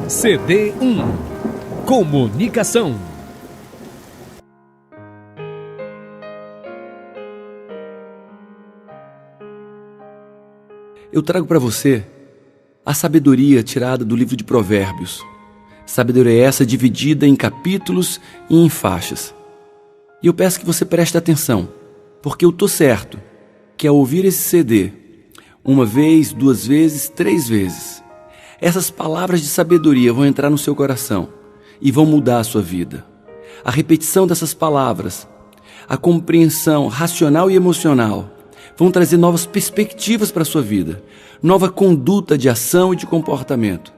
CD1 Comunicação. Eu trago para você a sabedoria tirada do livro de Provérbios. Sabedoria essa dividida em capítulos e em faixas. E eu peço que você preste atenção, porque eu estou certo que ao ouvir esse CD, uma vez, duas vezes, três vezes, essas palavras de sabedoria vão entrar no seu coração e vão mudar a sua vida. A repetição dessas palavras, a compreensão racional e emocional, vão trazer novas perspectivas para a sua vida, nova conduta de ação e de comportamento.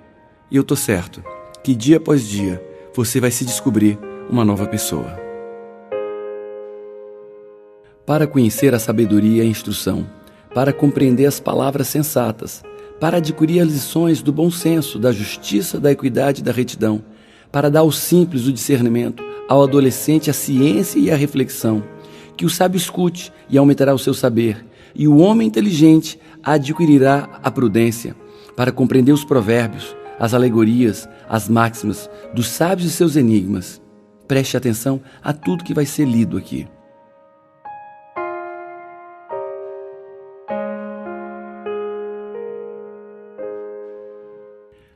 E eu estou certo que dia após dia você vai se descobrir uma nova pessoa. Para conhecer a sabedoria e a instrução, para compreender as palavras sensatas, para adquirir as lições do bom senso, da justiça, da equidade e da retidão, para dar ao simples o discernimento, ao adolescente a ciência e a reflexão, que o sábio escute e aumentará o seu saber, e o homem inteligente adquirirá a prudência, para compreender os provérbios, as alegorias, as máximas dos sábios e seus enigmas. Preste atenção a tudo que vai ser lido aqui.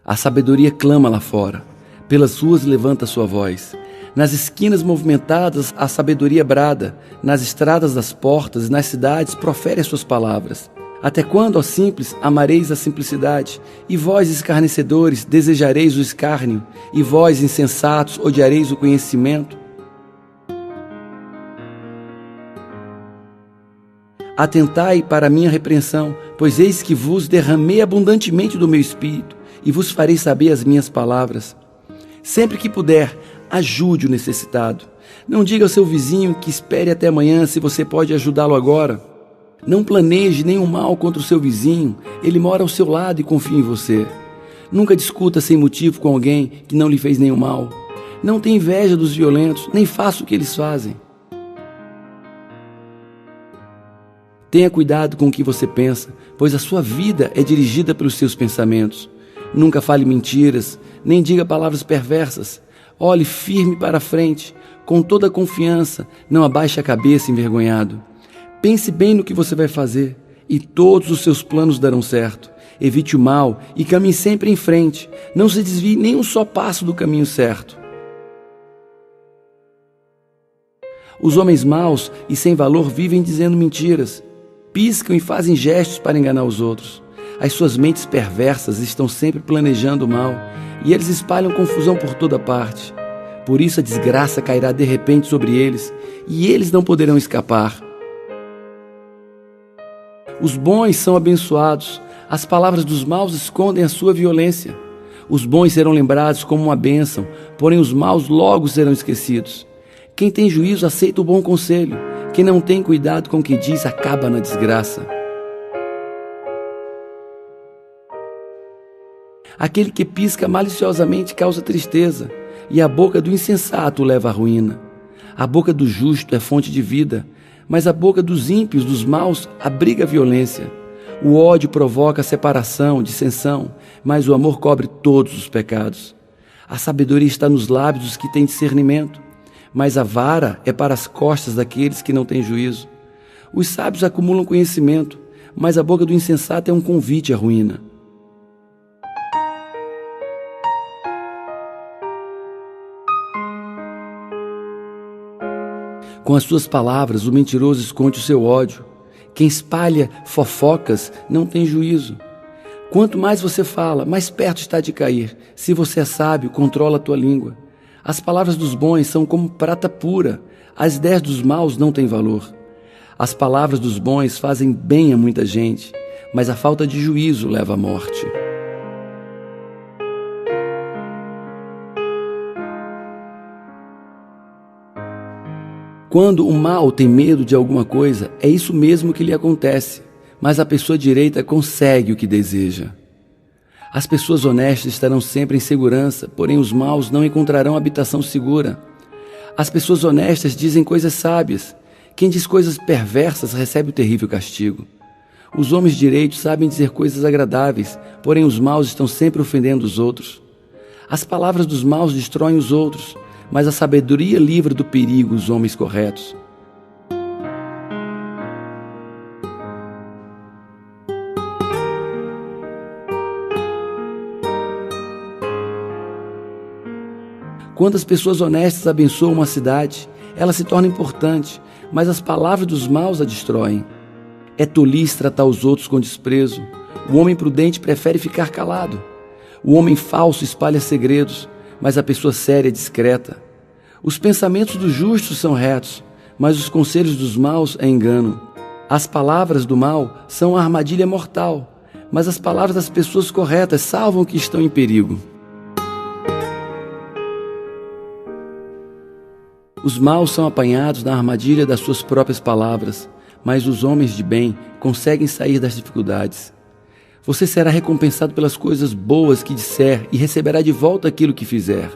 A sabedoria clama lá fora, pelas ruas levanta sua voz. Nas esquinas movimentadas, a sabedoria brada, nas estradas das portas e nas cidades profere as suas palavras. Até quando, ó simples, amareis a simplicidade? E vós, escarnecedores, desejareis o escárnio? E vós, insensatos, odiareis o conhecimento? Atentai para a minha repreensão, pois eis que vos derramei abundantemente do meu espírito, e vos farei saber as minhas palavras. Sempre que puder, ajude o necessitado. Não diga ao seu vizinho que espere até amanhã se você pode ajudá-lo agora. Não planeje nenhum mal contra o seu vizinho, ele mora ao seu lado e confia em você. Nunca discuta sem motivo com alguém que não lhe fez nenhum mal. Não tenha inveja dos violentos, nem faça o que eles fazem. Tenha cuidado com o que você pensa, pois a sua vida é dirigida pelos seus pensamentos. Nunca fale mentiras, nem diga palavras perversas. Olhe firme para a frente, com toda a confiança, não abaixe a cabeça envergonhado. Pense bem no que você vai fazer, e todos os seus planos darão certo. Evite o mal e caminhe sempre em frente. Não se desvie nem um só passo do caminho certo. Os homens maus e sem valor vivem dizendo mentiras. Piscam e fazem gestos para enganar os outros. As suas mentes perversas estão sempre planejando o mal, e eles espalham confusão por toda parte. Por isso a desgraça cairá de repente sobre eles, e eles não poderão escapar. Os bons são abençoados, as palavras dos maus escondem a sua violência. Os bons serão lembrados como uma bênção, porém os maus logo serão esquecidos. Quem tem juízo aceita o bom conselho, quem não tem cuidado com o que diz acaba na desgraça. Aquele que pisca maliciosamente causa tristeza, e a boca do insensato leva à ruína. A boca do justo é fonte de vida, mas a boca dos ímpios, dos maus, abriga a violência. O ódio provoca separação, dissensão, mas o amor cobre todos os pecados. A sabedoria está nos lábios dos que têm discernimento, mas a vara é para as costas daqueles que não têm juízo. Os sábios acumulam conhecimento, mas a boca do insensato é um convite à ruína. Com as suas palavras, o mentiroso esconde o seu ódio. Quem espalha fofocas não tem juízo. Quanto mais você fala, mais perto está de cair. Se você é sábio, controla a tua língua. As palavras dos bons são como prata pura. As ideias dos maus não têm valor. As palavras dos bons fazem bem a muita gente, mas a falta de juízo leva à morte. Quando o mal tem medo de alguma coisa, é isso mesmo que lhe acontece, mas a pessoa direita consegue o que deseja. As pessoas honestas estarão sempre em segurança, porém os maus não encontrarão habitação segura. As pessoas honestas dizem coisas sábias. Quem diz coisas perversas recebe o terrível castigo. Os homens direitos sabem dizer coisas agradáveis, porém os maus estão sempre ofendendo os outros. As palavras dos maus destroem os outros, mas a sabedoria livra do perigo os homens corretos. Quando as pessoas honestas abençoam uma cidade, ela se torna importante, mas as palavras dos maus a destroem. É tolice tratar os outros com desprezo. O homem prudente prefere ficar calado. O homem falso espalha segredos, mas a pessoa séria é discreta. Os pensamentos dos justos são retos, mas os conselhos dos maus é engano. As palavras do mal são uma armadilha mortal, mas as palavras das pessoas corretas salvam os que estão em perigo. Os maus são apanhados na armadilha das suas próprias palavras, mas os homens de bem conseguem sair das dificuldades. Você será recompensado pelas coisas boas que disser e receberá de volta aquilo que fizer.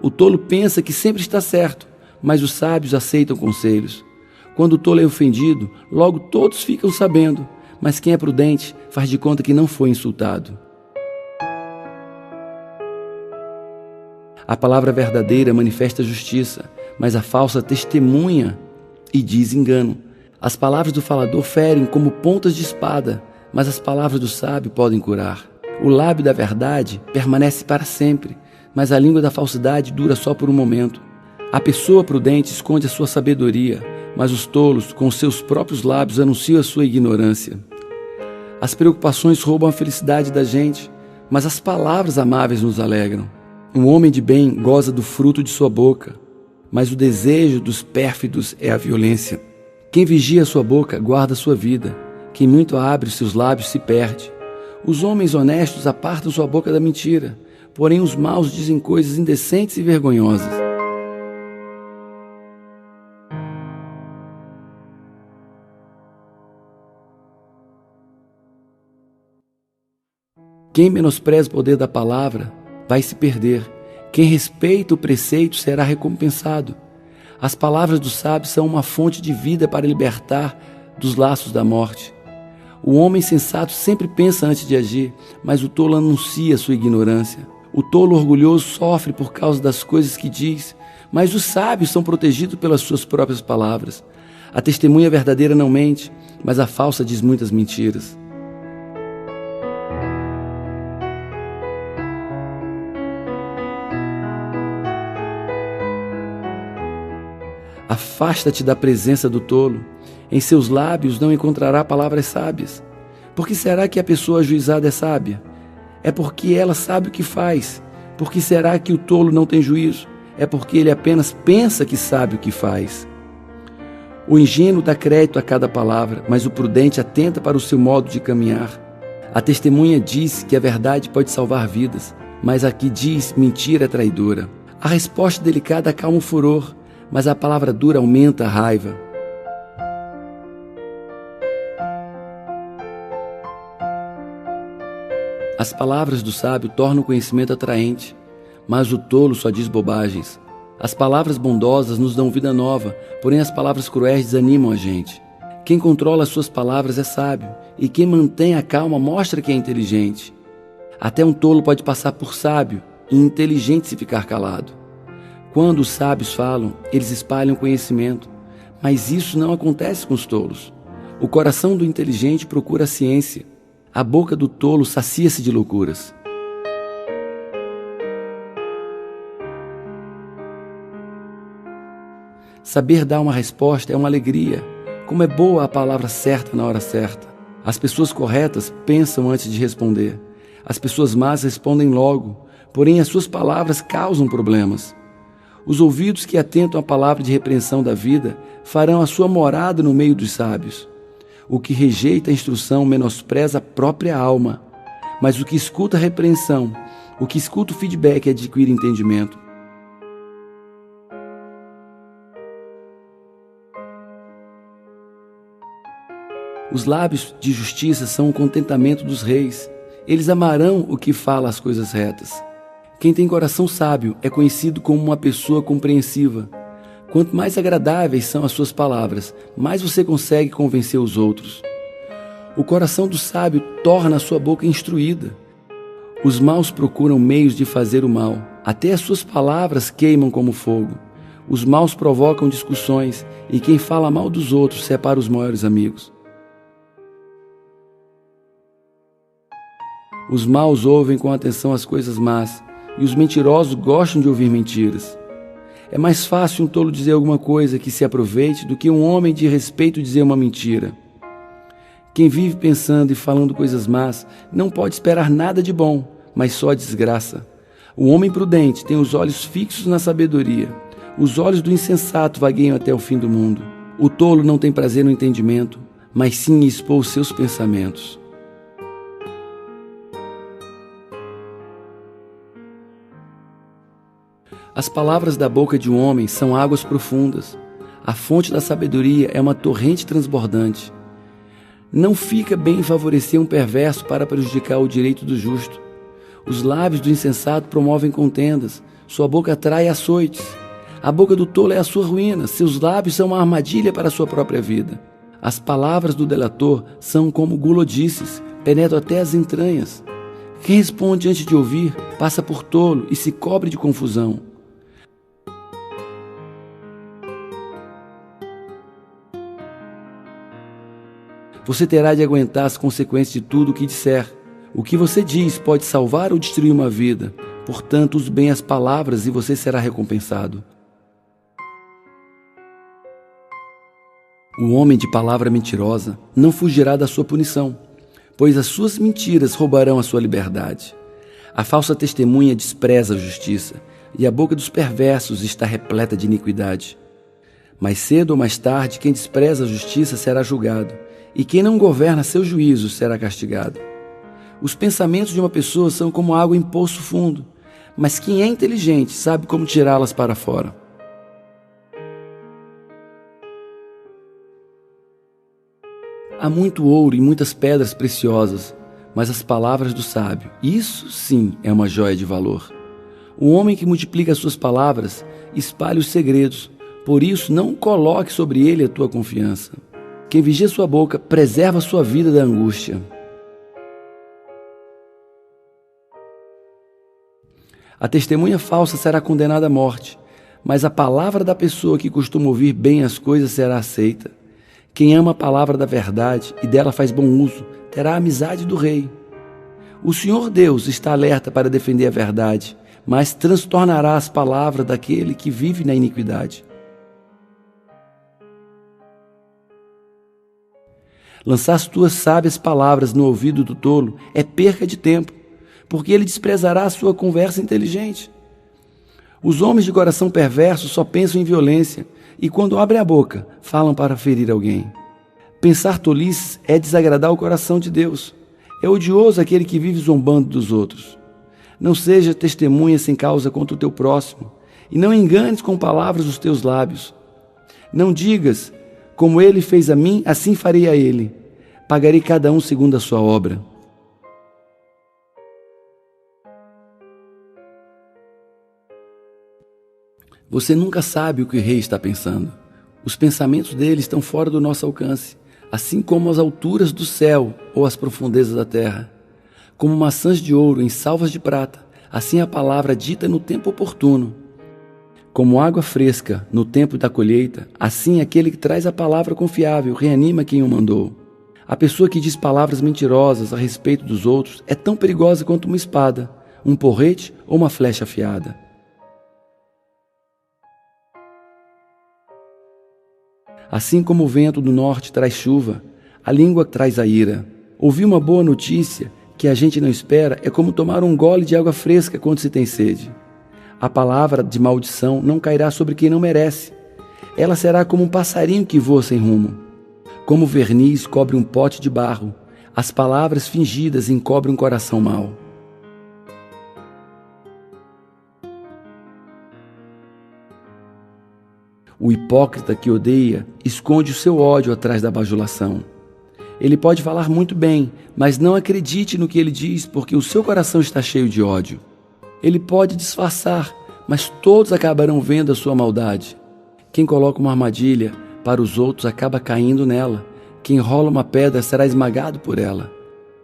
O tolo pensa que sempre está certo, mas os sábios aceitam conselhos. Quando o tolo é ofendido, logo todos ficam sabendo, mas quem é prudente faz de conta que não foi insultado. A palavra verdadeira manifesta justiça, mas a falsa testemunha e diz engano. As palavras do falador ferem como pontas de espada, mas as palavras do sábio podem curar. O lábio da verdade permanece para sempre, mas a língua da falsidade dura só por um momento. A pessoa prudente esconde a sua sabedoria, mas os tolos, com os seus próprios lábios, anunciam a sua ignorância. As preocupações roubam a felicidade da gente, mas as palavras amáveis nos alegram. Um homem de bem goza do fruto de sua boca, mas o desejo dos pérfidos é a violência. Quem vigia a sua boca guarda a sua vida. Quem muito abre os seus lábios se perde. Os homens honestos apartam sua boca da mentira, porém os maus dizem coisas indecentes e vergonhosas. Quem menospreza o poder da palavra vai se perder. Quem respeita o preceito será recompensado. As palavras dos sábios são uma fonte de vida para libertar dos laços da morte. O homem sensato sempre pensa antes de agir, mas o tolo anuncia sua ignorância. O tolo orgulhoso sofre por causa das coisas que diz, mas os sábios são protegidos pelas suas próprias palavras. A testemunha verdadeira não mente, mas a falsa diz muitas mentiras. Afasta-te da presença do tolo. Em seus lábios não encontrará palavras sábias. Por que será que a pessoa ajuizada é sábia? É porque ela sabe o que faz. Por que será que o tolo não tem juízo? É porque ele apenas pensa que sabe o que faz. O ingênuo dá crédito a cada palavra, mas o prudente atenta para o seu modo de caminhar. A testemunha diz que a verdade pode salvar vidas, mas a que diz mentira é traidora. A resposta delicada acalma o furor, mas a palavra dura aumenta a raiva. As palavras do sábio tornam o conhecimento atraente, mas o tolo só diz bobagens. As palavras bondosas nos dão vida nova, porém as palavras cruéis desanimam a gente. Quem controla as suas palavras é sábio, e quem mantém a calma mostra que é inteligente. Até um tolo pode passar por sábio e inteligente se ficar calado. Quando os sábios falam, eles espalham conhecimento, mas isso não acontece com os tolos. O coração do inteligente procura a ciência, a boca do tolo sacia-se de loucuras. Saber dar uma resposta é uma alegria. Como é boa a palavra certa na hora certa. As pessoas corretas pensam antes de responder. As pessoas más respondem logo, porém as suas palavras causam problemas. Os ouvidos que atentam à palavra de repreensão da vida farão a sua morada no meio dos sábios. O que rejeita a instrução menospreza a própria alma, mas o que escuta a repreensão, o que escuta o feedback adquire entendimento. Os lábios de justiça são o contentamento dos reis. Eles amarão o que fala as coisas retas. Quem tem coração sábio é conhecido como uma pessoa compreensiva. Quanto mais agradáveis são as suas palavras, mais você consegue convencer os outros. O coração do sábio torna a sua boca instruída. Os maus procuram meios de fazer o mal. Até as suas palavras queimam como fogo. Os maus provocam discussões, e quem fala mal dos outros separa os maiores amigos. Os maus ouvem com atenção as coisas más, e os mentirosos gostam de ouvir mentiras. É mais fácil um tolo dizer alguma coisa que se aproveite do que um homem de respeito dizer uma mentira. Quem vive pensando e falando coisas más não pode esperar nada de bom, mas só a desgraça. O homem prudente tem os olhos fixos na sabedoria. Os olhos do insensato vagueiam até o fim do mundo. O tolo não tem prazer no entendimento, mas sim em expor os seus pensamentos. As palavras da boca de um homem são águas profundas. A fonte da sabedoria é uma torrente transbordante. Não fica bem favorecer um perverso para prejudicar o direito do justo. Os lábios do insensato promovem contendas, sua boca atrai açoites. A boca do tolo é a sua ruína, seus lábios são uma armadilha para a sua própria vida. As palavras do delator são como gulodices, penetram até as entranhas. Quem responde antes de ouvir, passa por tolo e se cobre de confusão. Você terá de aguentar as consequências de tudo o que disser. O que você diz pode salvar ou destruir uma vida. Portanto, use bem as palavras e você será recompensado. O homem de palavra mentirosa não fugirá da sua punição, pois as suas mentiras roubarão a sua liberdade. A falsa testemunha despreza a justiça, e a boca dos perversos está repleta de iniquidade. Mais cedo ou mais tarde, quem despreza a justiça será julgado, e quem não governa seus juízos será castigado. Os pensamentos de uma pessoa são como água em poço fundo, mas quem é inteligente sabe como tirá-las para fora. Há muito ouro e muitas pedras preciosas, mas as palavras do sábio, isso sim é uma joia de valor. O homem que multiplica as suas palavras espalha os segredos, por isso não coloque sobre ele a tua confiança. Quem vigia sua boca preserva sua vida da angústia. A testemunha falsa será condenada à morte, mas a palavra da pessoa que costuma ouvir bem as coisas será aceita. Quem ama a palavra da verdade e dela faz bom uso, terá a amizade do rei. O Senhor Deus está alerta para defender a verdade, mas transtornará as palavras daquele que vive na iniquidade. Lançar as tuas sábias palavras no ouvido do tolo é perca de tempo, porque ele desprezará a sua conversa inteligente. Os homens de coração perverso só pensam em violência e, quando abrem a boca, falam para ferir alguém. Pensar tolices é desagradar o coração de Deus. É odioso aquele que vive zombando dos outros. Não seja testemunha sem causa contra o teu próximo, e não enganes com palavras os teus lábios. Não digas: como ele fez a mim, assim farei a ele. Pagarei cada um segundo a sua obra. Você nunca sabe o que o rei está pensando. Os pensamentos dele estão fora do nosso alcance, assim como as alturas do céu ou as profundezas da terra. Como maçãs de ouro em salvas de prata, assim a palavra dita no tempo oportuno. Como água fresca no tempo da colheita, assim aquele que traz a palavra confiável reanima quem o mandou. A pessoa que diz palavras mentirosas a respeito dos outros é tão perigosa quanto uma espada, um porrete ou uma flecha afiada. Assim como o vento do norte traz chuva, a língua traz a ira. Ouvir uma boa notícia que a gente não espera é como tomar um gole de água fresca quando se tem sede. A palavra de maldição não cairá sobre quem não merece. Ela será como um passarinho que voa sem rumo. Como verniz cobre um pote de barro, as palavras fingidas encobrem um coração mau. O hipócrita que odeia esconde o seu ódio atrás da bajulação. Ele pode falar muito bem, mas não acredite no que ele diz, porque o seu coração está cheio de ódio. Ele pode disfarçar, mas todos acabarão vendo a sua maldade. Quem coloca uma armadilha para os outros acaba caindo nela. Quem rola uma pedra será esmagado por ela.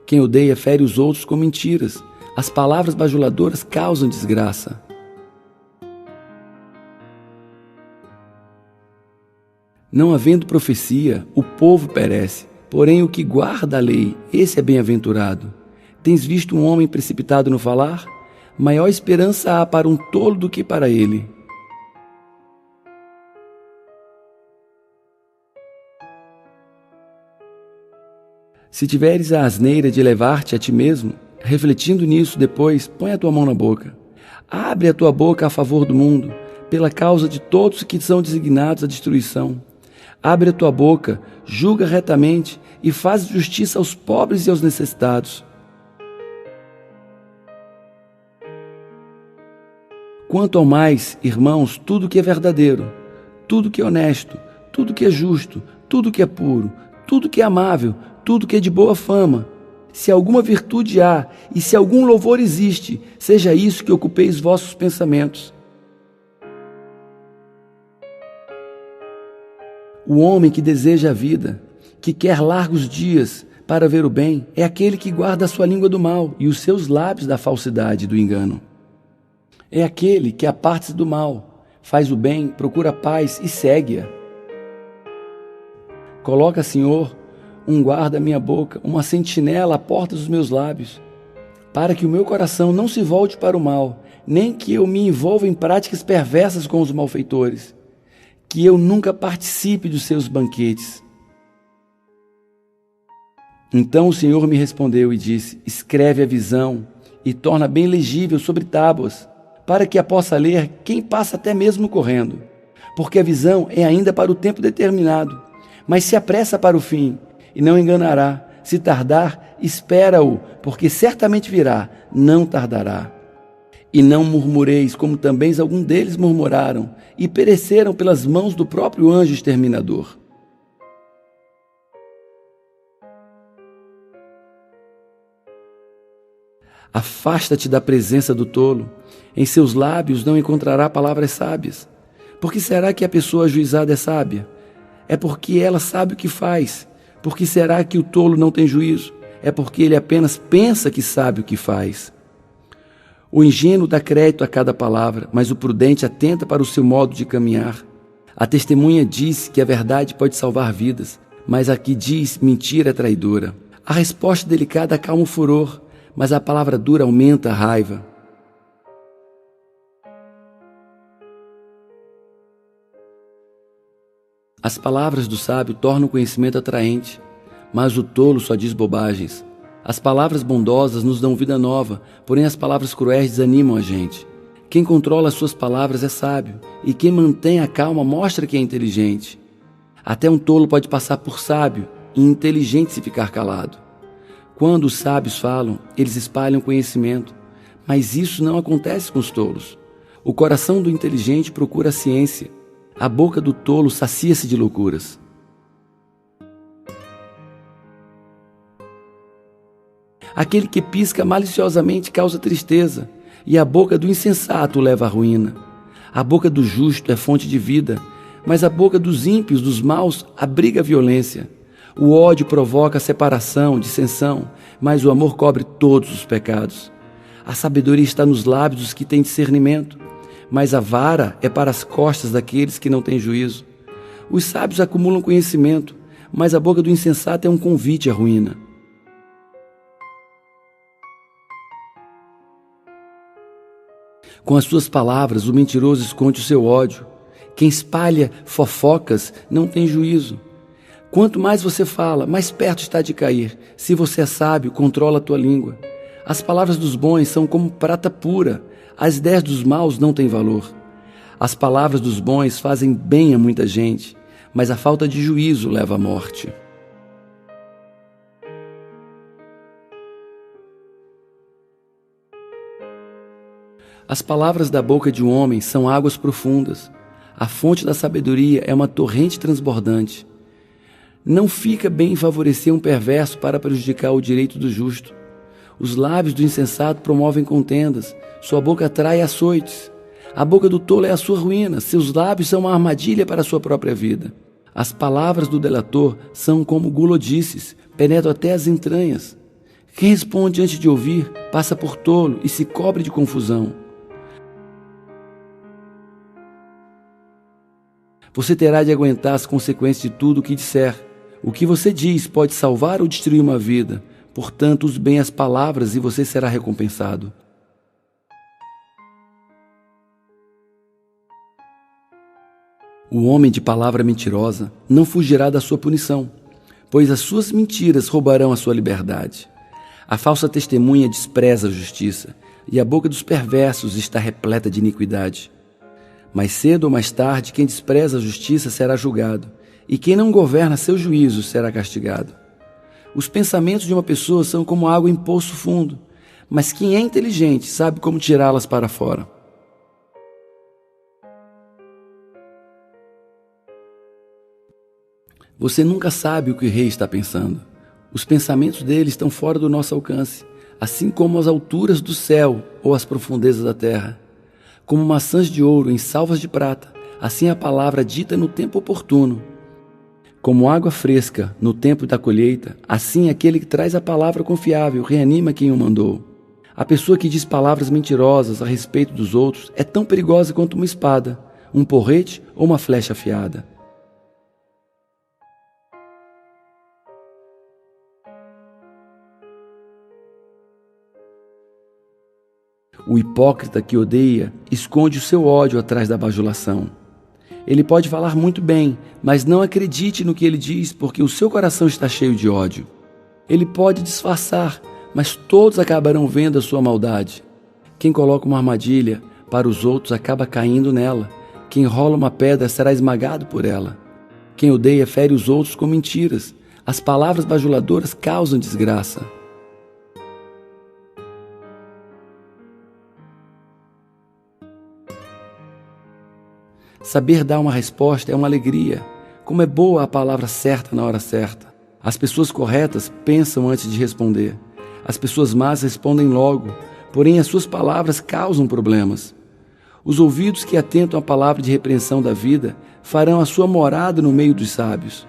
Quem odeia fere os outros com mentiras. As palavras bajuladoras causam desgraça. Não havendo profecia, o povo perece. Porém, o que guarda a lei, esse é bem-aventurado. Tens visto um homem precipitado no falar? Maior esperança há para um tolo do que para ele. Se tiveres a asneira de levar-te a ti mesmo, refletindo nisso depois, põe a tua mão na boca. Abre a tua boca a favor do mundo, pela causa de todos que são designados à destruição. Abre a tua boca, julga retamente e faz justiça aos pobres e aos necessitados. Quanto ao mais, irmãos, tudo que é verdadeiro, tudo que é honesto, tudo que é justo, tudo que é puro, tudo que é amável, tudo que é de boa fama, se alguma virtude há e se algum louvor existe, seja isso que ocupeis vossos pensamentos. O homem que deseja a vida, que quer largos dias para ver o bem, é aquele que guarda a sua língua do mal e os seus lábios da falsidade e do engano. É aquele que aparte-se do mal, faz o bem, procura a paz e segue-a. Coloca, Senhor, um guarda à minha boca, uma sentinela à porta dos meus lábios, para que o meu coração não se volte para o mal, nem que eu me envolva em práticas perversas com os malfeitores, que eu nunca participe dos seus banquetes. Então o Senhor me respondeu e disse: escreve a visão e torna bem legível sobre tábuas, para que a possa ler quem passa até mesmo correndo. Porque a visão é ainda para o tempo determinado, mas se apressa para o fim, e não enganará. Se tardar, espera-o, porque certamente virá, não tardará. E não murmureis, como também alguns deles murmuraram, e pereceram pelas mãos do próprio anjo exterminador. Afasta-te da presença do tolo, em seus lábios não encontrará palavras sábias. Por que será que a pessoa ajuizada é sábia? É porque ela sabe o que faz. Por que será que o tolo não tem juízo? É porque ele apenas pensa que sabe o que faz. O ingênuo dá crédito a cada palavra, mas o prudente atenta para o seu modo de caminhar. A testemunha diz que a verdade pode salvar vidas, mas a que diz mentira é traidora. A resposta delicada acalma o furor, mas a palavra dura aumenta a raiva. As palavras do sábio tornam o conhecimento atraente, mas o tolo só diz bobagens. As palavras bondosas nos dão vida nova, porém as palavras cruéis desanimam a gente. Quem controla as suas palavras é sábio, e quem mantém a calma mostra que é inteligente. Até um tolo pode passar por sábio e inteligente se ficar calado. Quando os sábios falam, eles espalham conhecimento, mas isso não acontece com os tolos. O coração do inteligente procura a ciência, a boca do tolo sacia-se de loucuras. Aquele que pisca maliciosamente causa tristeza, e a boca do insensato leva à ruína. A boca do justo é fonte de vida, mas a boca dos ímpios, dos maus, abriga a violência. O ódio provoca separação, dissensão, mas o amor cobre todos os pecados. A sabedoria está nos lábios dos que têm discernimento, mas a vara é para as costas daqueles que não têm juízo. Os sábios acumulam conhecimento, mas a boca do insensato é um convite à ruína. Com as suas palavras, o mentiroso esconde o seu ódio. Quem espalha fofocas não tem juízo. Quanto mais você fala, mais perto está de cair. Se você é sábio, controla a tua língua. As palavras dos bons são como prata pura. As ideias dos maus não têm valor. As palavras dos bons fazem bem a muita gente, mas a falta de juízo leva à morte. As palavras da boca de um homem são águas profundas. A fonte da sabedoria é uma torrente transbordante. Não fica bem favorecer um perverso para prejudicar o direito do justo. Os lábios do insensato promovem contendas, sua boca atrai açoites. A boca do tolo é a sua ruína, seus lábios são uma armadilha para a sua própria vida. As palavras do delator são como gulodices, penetram até as entranhas. Quem responde antes de ouvir passa por tolo e se cobre de confusão. Você terá de aguentar as consequências de tudo o que disser. O que você diz pode salvar ou destruir uma vida. Portanto, use bem as palavras e você será recompensado. O homem de palavra mentirosa não fugirá da sua punição, pois as suas mentiras roubarão a sua liberdade. A falsa testemunha despreza a justiça, e a boca dos perversos está repleta de iniquidade. Mais cedo ou mais tarde, quem despreza a justiça será julgado, e quem não governa seu juízo será castigado. Os pensamentos de uma pessoa são como água em poço fundo, mas quem é inteligente sabe como tirá-las para fora. Você nunca sabe o que o rei está pensando. Os pensamentos dele estão fora do nosso alcance, assim como as alturas do céu ou as profundezas da terra. Como maçãs de ouro em salvas de prata, assim a palavra dita no tempo oportuno. Como água fresca no tempo da colheita, assim aquele que traz a palavra confiável reanima quem o mandou. A pessoa que diz palavras mentirosas a respeito dos outros é tão perigosa quanto uma espada, um porrete ou uma flecha afiada. O hipócrita que odeia esconde o seu ódio atrás da bajulação. Ele pode falar muito bem, mas não acredite no que ele diz, porque o seu coração está cheio de ódio. Ele pode disfarçar, mas todos acabarão vendo a sua maldade. Quem coloca uma armadilha para os outros acaba caindo nela. Quem rola uma pedra será esmagado por ela. Quem odeia fere os outros com mentiras. As palavras bajuladoras causam desgraça. Saber dar uma resposta é uma alegria. Como é boa a palavra certa na hora certa. As pessoas corretas pensam antes de responder. As pessoas más respondem logo, porém as suas palavras causam problemas. Os ouvidos que atentam à palavra de repreensão da vida farão a sua morada no meio dos sábios.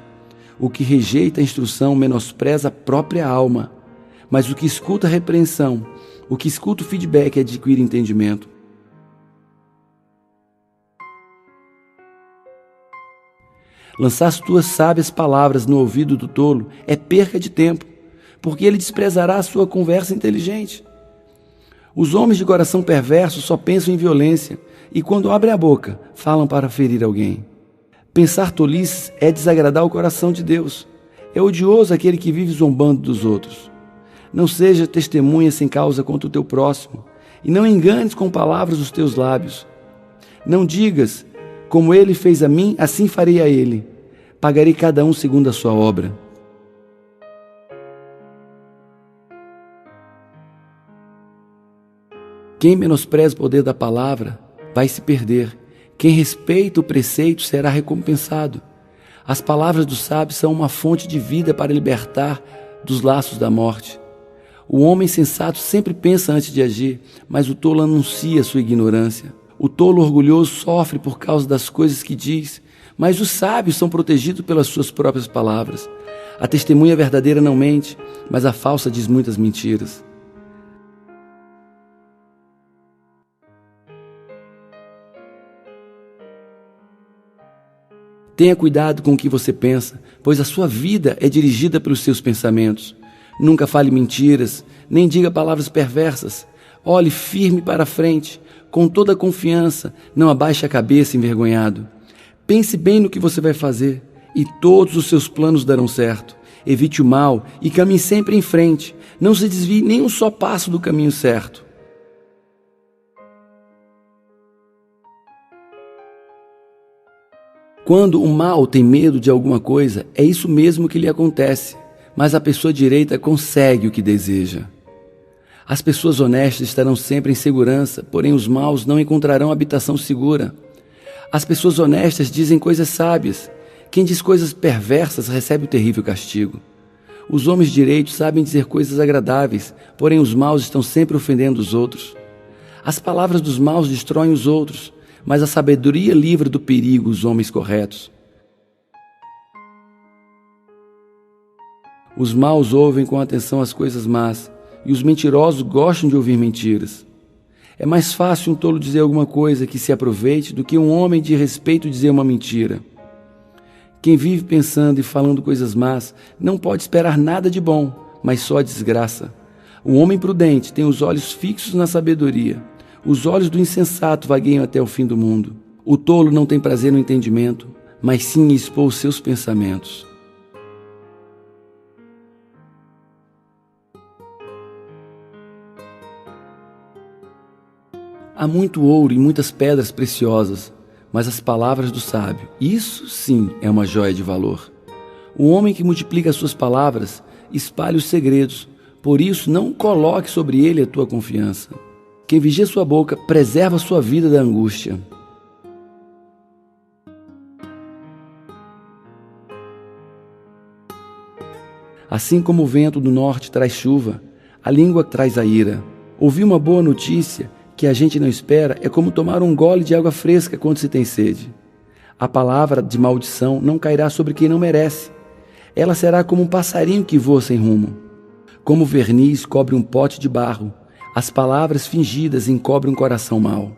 O que rejeita a instrução menospreza a própria alma, mas o que escuta a repreensão, o que escuta o feedback adquire entendimento. Lançar as tuas sábias palavras no ouvido do tolo é perca de tempo, porque ele desprezará a sua conversa inteligente. Os homens de coração perverso só pensam em violência e, quando abrem a boca, falam para ferir alguém. Pensar tolices é desagradar o coração de Deus. É odioso aquele que vive zombando dos outros. Não seja testemunha sem causa contra o teu próximo, e não enganes com palavras os teus lábios. Não digas: como ele fez a mim, assim farei a ele. Pagarei cada um segundo a sua obra. Quem menospreza o poder da palavra vai se perder. Quem respeita o preceito será recompensado. As palavras dos sábios são uma fonte de vida para libertar dos laços da morte. O homem sensato sempre pensa antes de agir, mas o tolo anuncia sua ignorância. O tolo orgulhoso sofre por causa das coisas que diz, mas os sábios são protegidos pelas suas próprias palavras. A testemunha verdadeira não mente, mas a falsa diz muitas mentiras. Tenha cuidado com o que você pensa, pois a sua vida é dirigida pelos seus pensamentos. Nunca fale mentiras, nem diga palavras perversas. Olhe firme para a frente, com toda a confiança, não abaixe a cabeça envergonhado. Pense bem no que você vai fazer, e todos os seus planos darão certo. Evite o mal e caminhe sempre em frente. Não se desvie nem um só passo do caminho certo. Quando o mal tem medo de alguma coisa, é isso mesmo que lhe acontece, mas a pessoa direita consegue o que deseja. As pessoas honestas estarão sempre em segurança, porém os maus não encontrarão habitação segura. As pessoas honestas dizem coisas sábias. Quem diz coisas perversas recebe o terrível castigo. Os homens direitos sabem dizer coisas agradáveis, porém os maus estão sempre ofendendo os outros. As palavras dos maus destroem os outros, mas a sabedoria livra do perigo os homens corretos. Os maus ouvem com atenção as coisas más, e os mentirosos gostam de ouvir mentiras. É mais fácil um tolo dizer alguma coisa que se aproveite do que um homem de respeito dizer uma mentira. Quem vive pensando e falando coisas más não pode esperar nada de bom, mas só a desgraça. O homem prudente tem os olhos fixos na sabedoria. Os olhos do insensato vagueiam até o fim do mundo. O tolo não tem prazer no entendimento, mas sim em expor os seus pensamentos. Há muito ouro e muitas pedras preciosas, mas as palavras do sábio, isso sim é uma joia de valor. O homem que multiplica as suas palavras espalha os segredos, por isso não coloque sobre ele a tua confiança. Quem vigia sua boca preserva sua vida da angústia. Assim como o vento do norte traz chuva, a língua traz a ira. Ouvir uma boa notícia que a gente não espera é como tomar um gole de água fresca quando se tem sede. A palavra de maldição não cairá sobre quem não merece. Ela será como um passarinho que voa sem rumo. Como verniz cobre um pote de barro, as palavras fingidas encobrem um coração mau.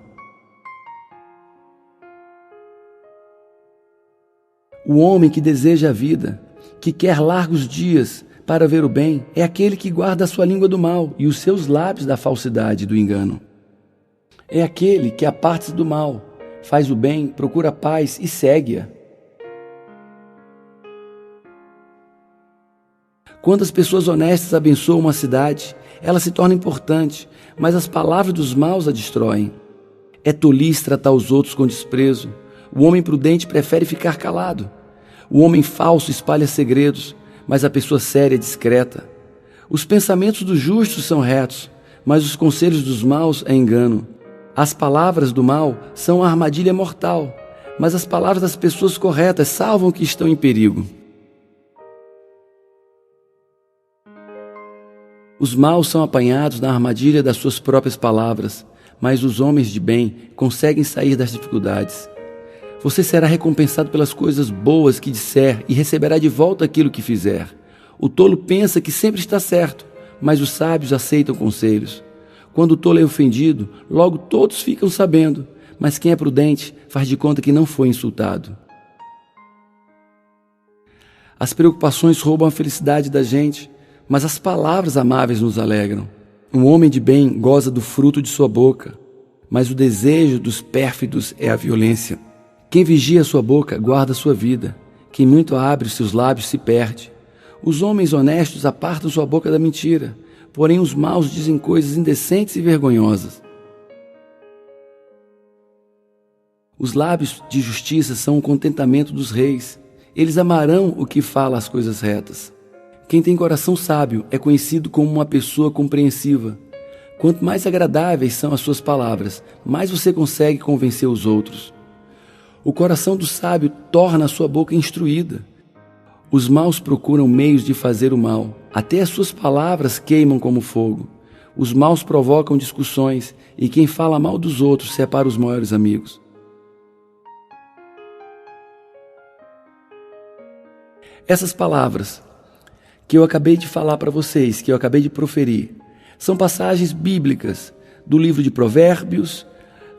O homem que deseja a vida, que quer largos dias para ver o bem, é aquele que guarda a sua língua do mal e os seus lábios da falsidade e do engano. É aquele que aparta-se do mal, faz o bem, procura a paz e segue-a. Quando as pessoas honestas abençoam uma cidade, ela se torna importante, mas as palavras dos maus a destroem. É tolice tratar os outros com desprezo. O homem prudente prefere ficar calado. O homem falso espalha segredos, mas a pessoa séria é discreta. Os pensamentos dos justos são retos, mas os conselhos dos maus é engano. As palavras do mal são uma armadilha mortal, mas as palavras das pessoas corretas salvam que estão em perigo. Os maus são apanhados na armadilha das suas próprias palavras, mas os homens de bem conseguem sair das dificuldades. Você será recompensado pelas coisas boas que disser e receberá de volta aquilo que fizer. O tolo pensa que sempre está certo, mas os sábios aceitam conselhos. Quando o tolo é ofendido, logo todos ficam sabendo, mas quem é prudente faz de conta que não foi insultado. As preocupações roubam a felicidade da gente, mas as palavras amáveis nos alegram. Um homem de bem goza do fruto de sua boca, mas o desejo dos pérfidos é a violência. Quem vigia a sua boca guarda a sua vida. Quem muito abre os seus lábios se perde. Os homens honestos apartam sua boca da mentira, porém os maus dizem coisas indecentes e vergonhosas. Os lábios de justiça são o contentamento dos reis. Eles amarão o que fala as coisas retas. Quem tem coração sábio é conhecido como uma pessoa compreensiva. Quanto mais agradáveis são as suas palavras, mais você consegue convencer os outros. O coração do sábio torna a sua boca instruída. Os maus procuram meios de fazer o mal. Até as suas palavras queimam como fogo. Os maus provocam discussões, e quem fala mal dos outros separa os maiores amigos. Essas palavras que eu acabei de falar para vocês, que eu acabei de proferir, são passagens bíblicas do livro de Provérbios,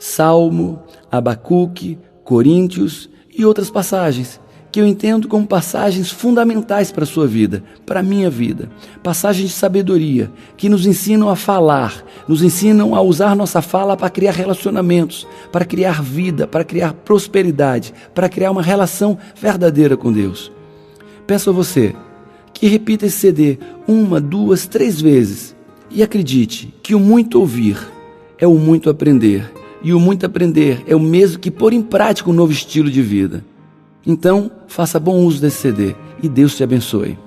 Salmo, Abacuque, Coríntios e outras passagens que eu entendo como passagens fundamentais para a sua vida, para a minha vida. Passagens de sabedoria que nos ensinam a falar, nos ensinam a usar nossa fala para criar relacionamentos, para criar vida, para criar prosperidade, para criar uma relação verdadeira com Deus. Peço a você que repita esse CD 1, 2, 3 vezes e acredite que o muito ouvir é o muito aprender, e o muito aprender é o mesmo que pôr em prática um novo estilo de vida. Então, faça bom uso desse CD e Deus te abençoe.